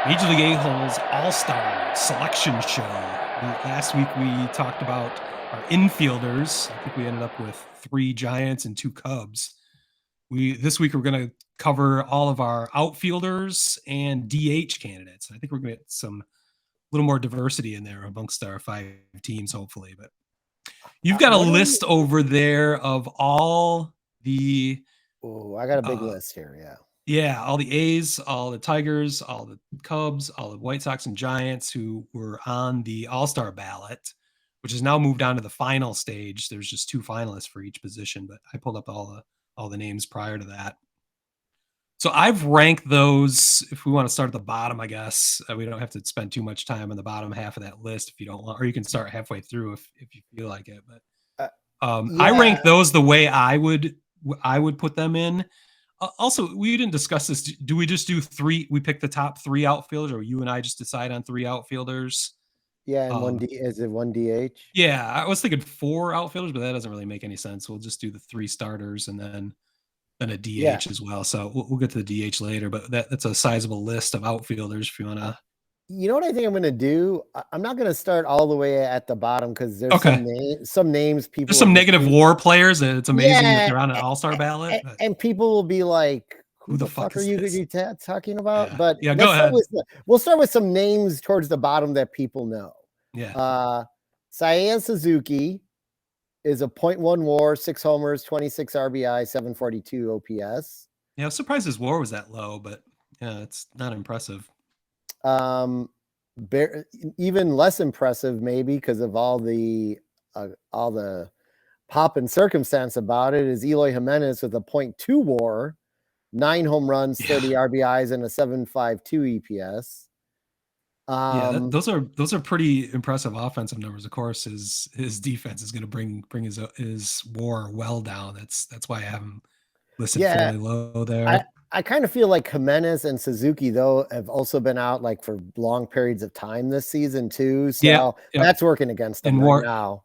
Major League A-Hole's All-Star Selection Show. Last week we talked about our infielders. I think we ended up with 3 Giants and 2 Cubs. This week we're going to cover all of our outfielders and DH candidates. I think we're going to get some little more diversity in there amongst our 5 teams, hopefully. But you've got a list over there of all the. Oh, I got a big list here. Yeah. Yeah, all the A's, all the Tigers, all the Cubs, all the White Sox and Giants who were on the All-Star ballot, which has now moved on to the final stage. There's just 2 finalists for each position, but I pulled up all the names prior to that. So I've ranked those. If we want to start at the bottom, I guess we don't have to spend too much time on the bottom half of that list if you don't want, or you can start halfway through if you feel like it. But yeah. I rank those the way I would put them in. Also, we didn't discuss this. Do we just do 3? We pick the top 3 outfielders, or you and I just decide on 3 outfilders? Yeah, and is it 1 DH? Yeah, I was thinking 4 outfielders, but that doesn't really make any sense. We'll just do the 3 starters and then a DH as well. So we'll get to the DH later, but that's a sizable list of outfielders if you want to. You know what I think I'm going to do? I'm not going to start all the way at the bottom because there's some names people. There's some negative WAR players, and it's amazing that they're on an All-Star ballot. And people will be like, "Who the fuck are you talking about?" Yeah. But yeah, go ahead. We'll start with some names towards the bottom that people know. Yeah. Seiya Suzuki is a .1 WAR, 6 homers, 26 RBI, 742 OPS. Yeah, I'm surprised his WAR was that low, but yeah, it's not impressive. Even less impressive maybe because of all the pop and circumstance about it is Eloy Jimenez with a .2 WAR, 9 home runs, 30 RBIs, and a 7.52 EPS. Those are pretty impressive offensive numbers. Of course, his defense is going to bring his WAR well down. That's why I have him listed fairly low there. I kind of feel like Jimenez and Suzuki, though, have also been out like for long periods of time this season too. So that's working against them right now.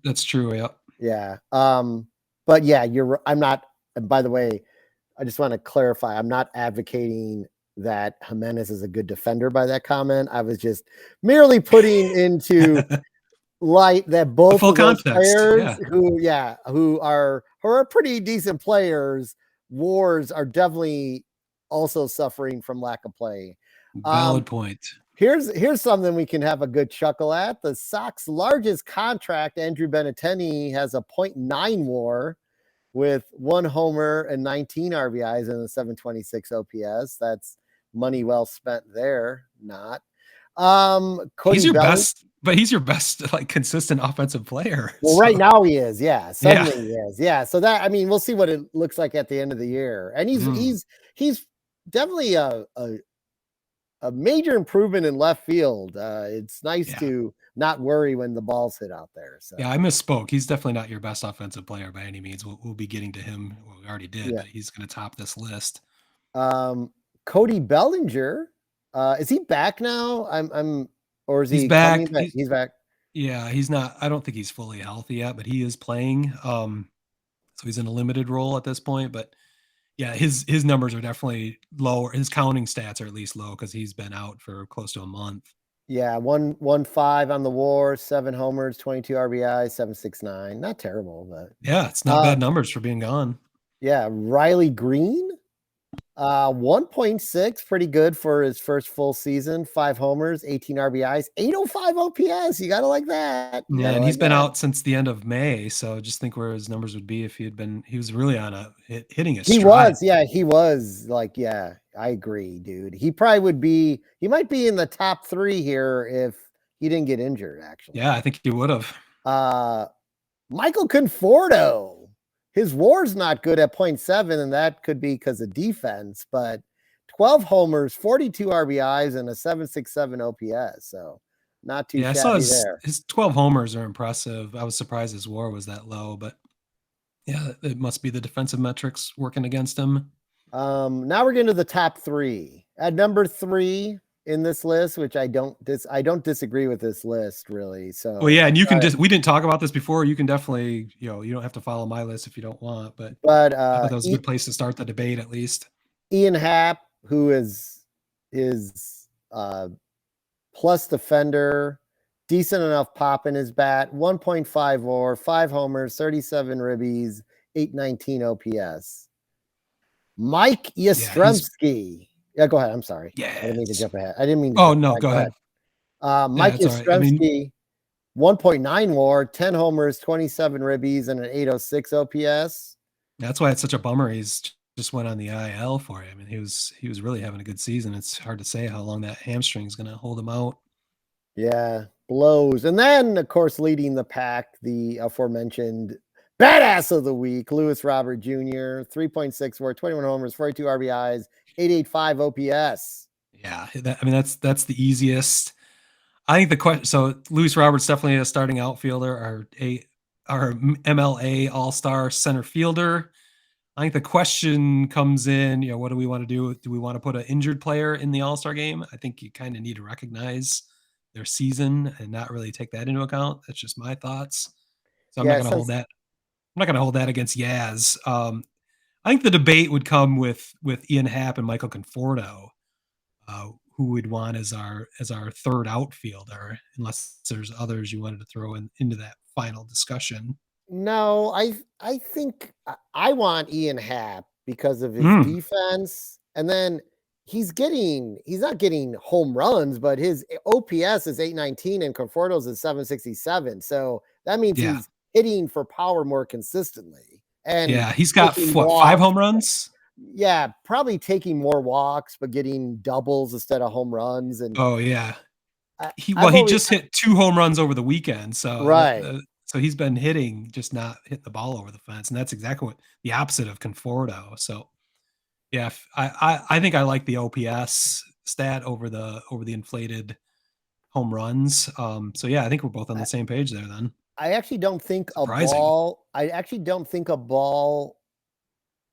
That's true. Yeah. Yeah. But yeah, I'm not. And by the way, I just want to clarify. I'm not advocating that Jimenez is a good defender by that comment. I was just merely putting into light that both of those players who are pretty decent players. WARs are definitely also suffering from lack of play. Valid point. Here's something we can have a good chuckle at. The Sox largest contract, Andrew Benintendi, has a .9 WAR with 1 homer and 19 RBIs and a 726 OPS. That's money well spent there. Not. He's your best. But he's your best, like, consistent offensive player. Well, right now he is. Yeah. Suddenly he is. Yeah. So that, I mean, we'll see what it looks like at the end of the year. And he's definitely a major improvement in left field. It's nice to not worry when the ball's hit out there. So yeah, I misspoke. He's definitely not your best offensive player by any means. We'll be getting to him. Well, we already did, but he's going to top this list. Cody Bellinger. Is he back now? Or is he's back? He's back. Yeah, he's not. I don't think he's fully healthy yet, but he is playing. So he's in a limited role at this point. But yeah, his numbers are definitely lower. His counting stats are at least low because he's been out for close to a month. Yeah, 1.15 on the WAR, 7 homers, 22 RBI, 7.69. Not terrible, but yeah, it's not bad numbers for being gone. Yeah, Riley Green. 1.6, pretty good for his first full season. 5 homers, 18 RBIs, 805 OPS. You gotta like that. Yeah, and he's been out since the end of May. So just think where his numbers would be if he was really on hitting a stride. He was like, I agree, dude. He might be in the top 3 here if he didn't get injured, actually. Yeah, I think he would have. Michael Conforto. His WAR's not good at 0.7, and that could be because of defense, but 12 homers, 42 RBIs, and a 7.67 OPS. So not too shabby there. His 12 homers are impressive. I was surprised his WAR was that low, but yeah, it must be the defensive metrics working against him. Now we're getting to the top 3. At number 3 in this list, which I don't disagree with this list really. So well, yeah, and you can we didn't talk about this before. You can definitely, you don't have to follow my list if you don't want, but I thought that was a good place to start the debate at least. Ian Happ, who is plus defender, decent enough pop in his bat, 1.5 WAR, 5 homers, 37 ribbies, 819 OPS. Mike Yeah, he's Yastrzemski. Yeah, go ahead. I'm sorry. I didn't mean to yes. jump ahead. I didn't mean to Oh jump no, ahead. go Go ahead. ahead. Yeah, Mike it's all right. I mean, Yastrzemski, 1.9 WAR, 10 homers, 27 ribbies, and an 806 OPS. that's why it's such a bummer. Just went on the IL for him. I mean, he was really having a good season. It's hard to say how long that hamstring is going to hold him out. Yeah, blows. And then, of course, leading the pack, the aforementioned badass of the week, Lewis Robert Jr., 3.6 WAR, 21 homers, 42 RBIs, 885 OPS. Yeah, I mean that's the easiest. I think the question. So Luis Roberts definitely a starting outfielder, our MLA All Star center fielder. I think the question comes in. What do we want to do? Do we want to put an injured player in the All Star game? I think you kind of need to recognize their season and not really take that into account. That's just my thoughts. So I'm not Yeah, going to hold since that. I'm not going to hold that against Yaz. I think the debate would come with Ian Happ and Michael Conforto, who would want as our third outfielder, unless there's others you wanted to throw into that final discussion. no, I think I want Ian Happ because of his Mm, defense, and then he's not getting home runs, but his OPS is 819 and Conforto's is 767. So that means yeah, he's hitting for power more consistently and yeah. He's got taking what, 5 walks. home runs? Yeah, probably taking more walks, but getting doubles instead of home runs. And Oh yeah. I've He always just hit 2 home runs over the weekend, so right. so he's been hitting, just not hitting the ball over the fence, and that's exactly what the opposite of Conforto. So yeah, I think I like the OPS stat over the inflated home runs. So yeah, I think we're both on the same page there then. I actually don't think a Surprising. ball. I actually don't think a ball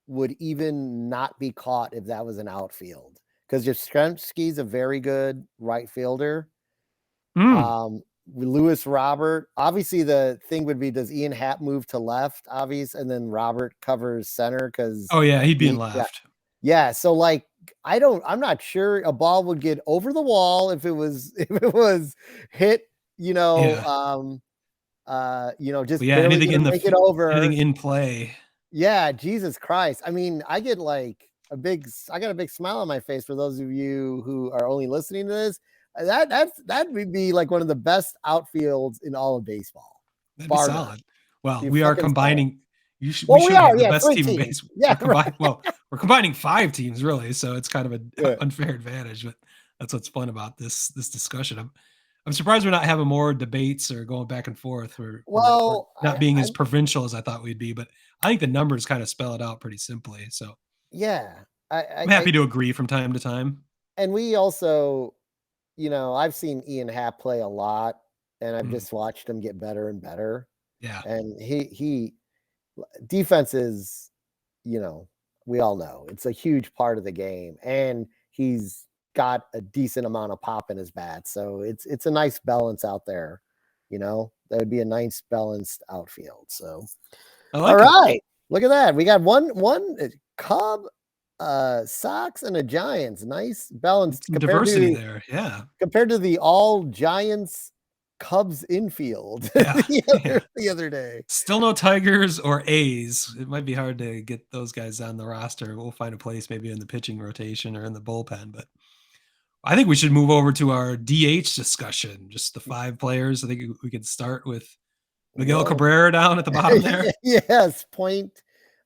would even not be caught if that was an outfield because Yastrzemski's a very good right fielder. Mm. Um, Lewis Robert. Obviously, the thing would be, does Ian Happ move to left? Obvious, and then Robert covers center because Oh yeah, he'd be in yeah, left. yeah. So like, I'm not sure a ball would get over the wall if it was if it was hit. Yeah. Just But yeah, barely gonna make it anything over. in play. Yeah, Jesus Christ. I mean, I got a big smile on my face for those of you who are only listening to this. That would be like one of the best outfields in all of baseball, That'd be bar none. solid. Well, Be we are fucking solid. combining. We Well, we should are, have the yeah, best three team in teams. base. Yeah, right. We're combining 5 teams really, so it's kind of an Yeah. unfair advantage. But that's what's fun about this discussion. I'm surprised we're not having more debates or going back and forth. We're Well, not being as provincial as I thought we'd be. But I think the numbers kind of spell it out pretty simply. So yeah, I'm happy to agree from time to time. and we also, I've seen Ian Happ play a lot, and I've Mm, just watched him get better and better. yeah. And he defense is, we all know it's a huge part of the game, and he's got a decent amount of pop in his bat, so it's a nice balance out there. That would be a nice balanced outfield. So, I all like it. right, look at that. We got one Cub, Sox, and a Giants. Nice balanced Some diversity there. Yeah. compared to the all Giants Cubs infield Yeah. Yeah. the other day. Still no Tigers or A's. It might be hard to get those guys on the roster. We'll find a place maybe in the pitching rotation or in the bullpen. But I think we should move over to our DH discussion. Just the 5 players. I think we could start with Miguel Well, Cabrera down at the bottom there. yes,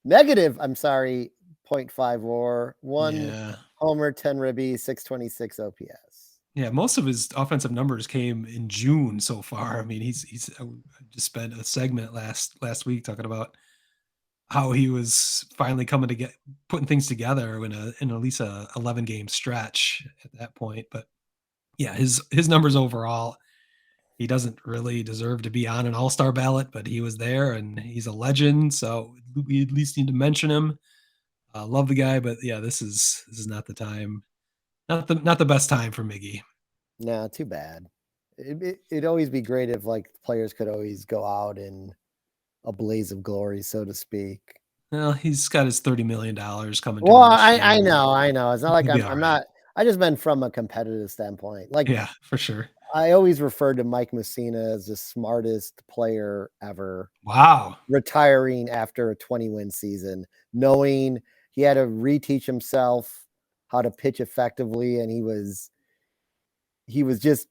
negative. I'm sorry, 0.5 WAR, 1 Yeah. homer, 10 ribbies, 626 OPS. Yeah, most of his offensive numbers came in June so far. I mean, he's just spent a segment last week talking about how he was finally coming to get putting things together in at least a 11 game stretch at that point. But yeah, his numbers overall, he doesn't really deserve to be on an all-star ballot, but he was there and he's a legend. So we at least need to mention him. Love the guy, but yeah, this is not the time, not the best time for Miggy. No, too bad. It'd always be great if like players could always go out in a blaze of glory, so to speak. Well, he's got his $30 million coming to Well, him this year. I know. It's not like He'll be all I'm right. not. I just meant from a competitive standpoint. Like, Yeah, for sure. I always referred to Mike Mussina as the smartest player ever, Wow. retiring after a 20-win season, knowing he had to reteach himself how to pitch effectively, and he was just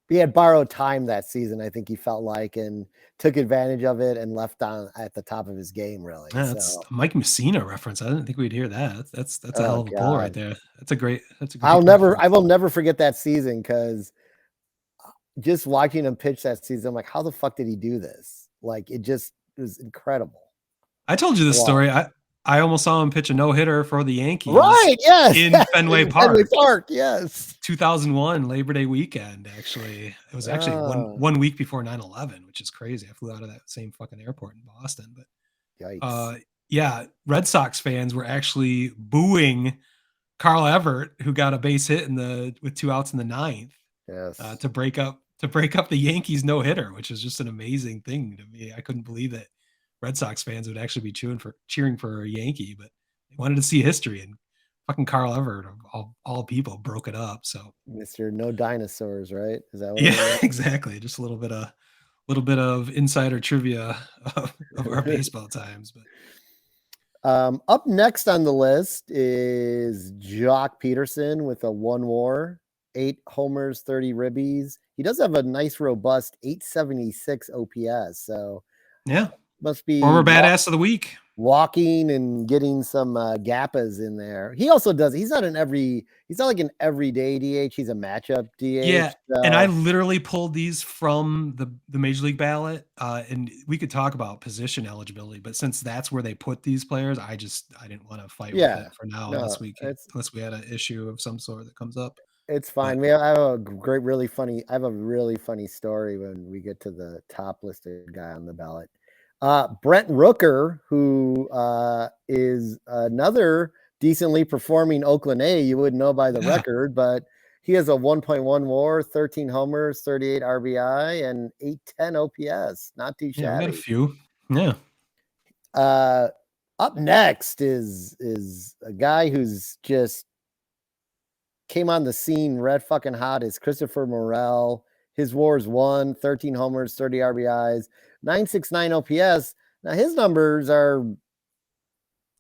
he had borrowed time that season, I think he felt like, and took advantage of it and left on at the top of his game, really. Yeah, that's So, a Mike Messina reference. I didn't think we'd hear that. That's a hell oh of a pull right god, there. That's a great I reference. will never forget that season because just watching him pitch that season, I'm like, how the fuck did he do this? Like, it was incredible. I told you this Wow. story. I almost saw him pitch a no-hitter for the Yankees Right? Yes, in yes, Fenway in Fenway Park. Park. Yes. 2001 Labor Day weekend, actually. It was actually Oh, one week before 9/11, which is crazy. I flew out of that same fucking airport in Boston. But yikes! yeah, Red Sox fans were actually booing Carl Everett, who got a base hit with 2 outs in the ninth, Yes, to break up the Yankees no hitter, which is just an amazing thing to me. I couldn't believe that Red Sox fans would actually be cheering for a Yankee, but they wanted to see history, and fucking Carl Everett of all people broke it up. So Mister No Dinosaurs. Right? Is that what it yeah, was? exactly. Just a little bit of insider trivia of our baseball times. But Up next on the list is Jock Peterson with a 1 WAR, 8 homers, 30 ribbies. He does have a nice, robust 876 OPS. So yeah, must be former badass of the week. walking and getting some gappas in there. He also does. He's not like an everyday DH. He's a matchup DH. Yeah, and I So literally pulled these from the Major League ballot, and we could talk about position eligibility, but since that's where they put these players, I didn't wanna fight with yeah, it for now no, unless we had an issue of some sort that comes up. it's But fine. I have a really funny story when we get to the top listed guy on the ballot. Brent Rooker, who is another decently performing Oakland A. You wouldn't know by the yeah, record, but he has a 1.1 WAR, 13 homers, 38 RBI, and 810 OPS. Not too yeah, we got a shabby. few. Yeah. Uh, Up next is a guy who's just came on the scene red fucking hot is Christopher Morel. His WAR's 13 homers, 30 RBIs, 969 OPS. Now his numbers are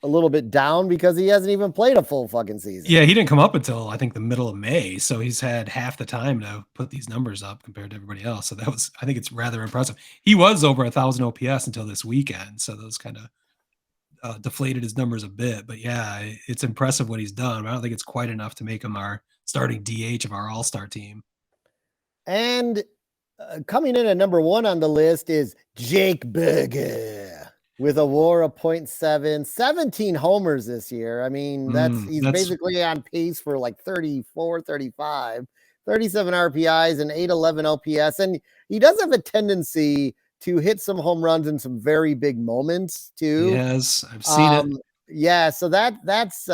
a little bit down because he hasn't even played a full fucking season. Yeah, he didn't come up until, I think, the middle of May, so he's had half the time to put these numbers up compared to everybody else, so I think it's rather impressive. He was over 1,000 OPS until this weekend, so those kinda deflated his numbers a bit. But yeah, it's impressive what he's done. But I don't think it's quite enough to make him our starting DH of our All Star team. And coming in at number one on the list is Jake Berger with a WAR of 0.7, 17 homers this year. I mean, he's That's basically on pace for like 34, 35, 37 RPIs and 811 OPS. And he does have a tendency to hit some home runs in some very big moments he too. has. I've seen it. Yeah, so that's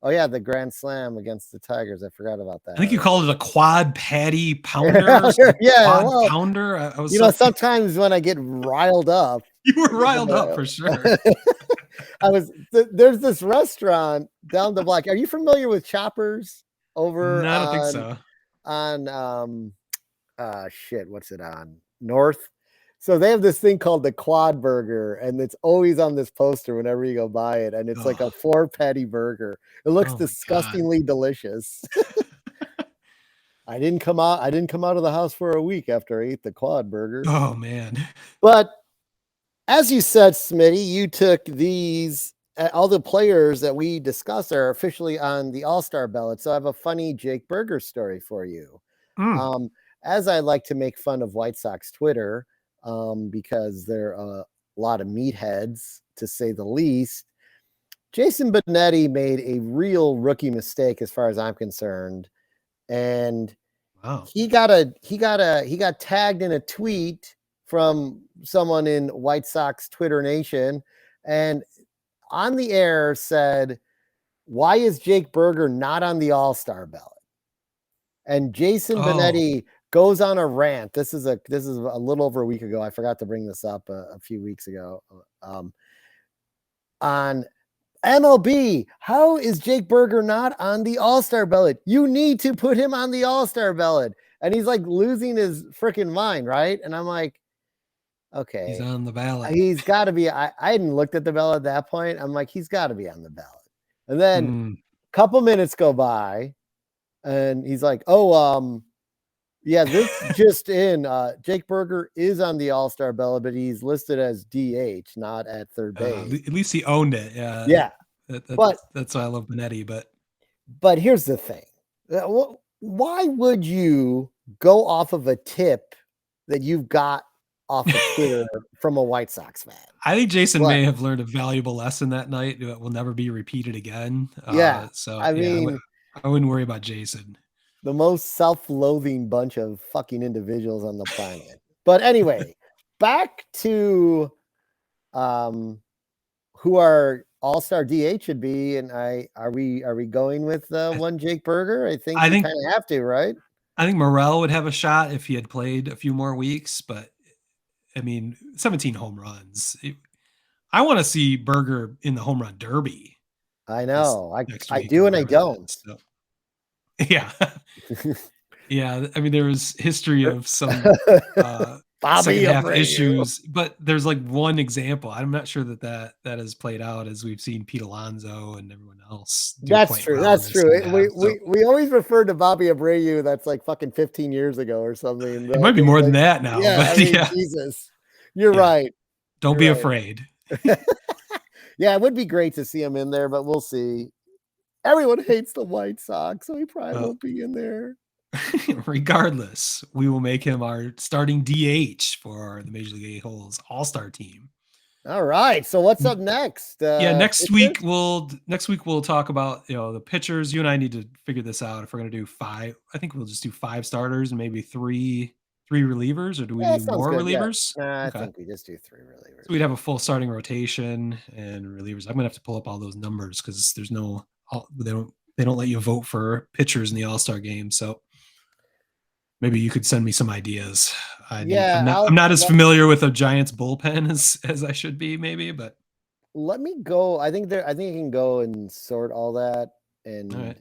oh yeah, the grand slam against the Tigers. I forgot about that I think you already. called it a quad patty pounder or some Yeah, quad well, pounder. I was you know, something. sometimes when I get riled up, You were with riled up for sure. there's this restaurant down the block. Are you familiar with Choppers over No, I don't think so. on shit, what's it on? North. So they have this thing called the quad burger, and it's always on this poster whenever you go buy it. And it's like a Oh, 4 patty burger. It looks oh my god. disgustingly delicious. I didn't come out of the house for a week after I ate the quad burger. Oh man. But as you said, Smitty, you took these all the players that we discussed are officially on the All-Star ballot. So I have a funny Jake Berger story for you. Mm, Um, as I like to make fun of White Sox Twitter, because they're a lot of meatheads to say the least. Jason Benetti made a real rookie mistake as far as I'm concerned, and wow. he got tagged in a tweet from someone in White Sox Twitter Nation, and on the air said, "Why is Jake Berger not on the All-Star ballot?" And Jason Oh, Benetti goes on a rant. This is a little over a week ago. I forgot to bring this up a few weeks ago. On MLB, how is Jake Berger not on the All-Star ballot? You need to put him on the All-Star ballot. And he's like losing his freaking mind, right? And I'm like, He's okay, on the ballot. he's got to be. I hadn't looked at the ballot at that point. I'm like, he's got to be on the ballot. And then a couple minutes go by, and he's like, oh, yeah, this just in. Jake Berger is on the All-Star ballot, but he's listed as DH, not at third base. At least he owned it. Yeah. Yeah. That's why I love Benetti. But here's the thing. Why would you go off of a tip that you've got off of Twitter from a White Sox fan? I think Jason may have learned a valuable lesson that night that will never be repeated again. So I mean, I wouldn't worry about Jason. The most self-loathing bunch of fucking individuals on the planet. But anyway, back to who our all-star DH should be, and are we going with one Jake Berger? I think we kind of have to, right? I think Morel would have a shot if he had played a few more weeks, but I mean, 17 home runs. I want to see Berger in the home run derby. I know. I do and I don't. So. Yeah. Yeah. I mean, there was history of some second half issues, but there's like one example. I'm not sure that has played out as we've seen Pete Alonso and everyone else. That's true. That's true. We always refer to Bobby Abreu. That's like fucking 15 years ago or something. It might be more than that now. Yeah, but I mean, Jesus. You're right. Don't be afraid. Yeah, it would be great to see him in there, but we'll see. Everyone hates the White Sox, so he probably won't be in there. Regardless, we will make him our starting DH for the Major League A-Holes All-Star team. All right. So what's up next? Next week we'll talk about the pitchers. You and I need to figure this out. If we're gonna do 5, I think we'll just do 5 starters and maybe three relievers, or do we need more relievers? Yeah. I think we just do 3 relievers. So we'd have a full starting rotation and relievers. I'm gonna have to pull up all those numbers because there's no. They don't let you vote for pitchers in the All-Star game. So maybe you could send me some ideas. I'm not as familiar with a Giants bullpen as I should be, maybe, but let me go. I think I can go and sort all that. And all right.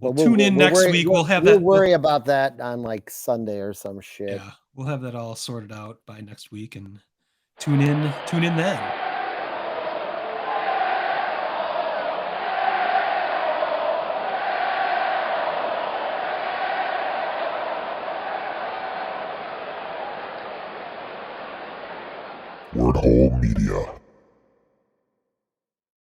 We'll tune in next week. We'll worry about that on like Sunday or some shit. Yeah, we'll have that all sorted out by next week and tune in then. Word Hole Media.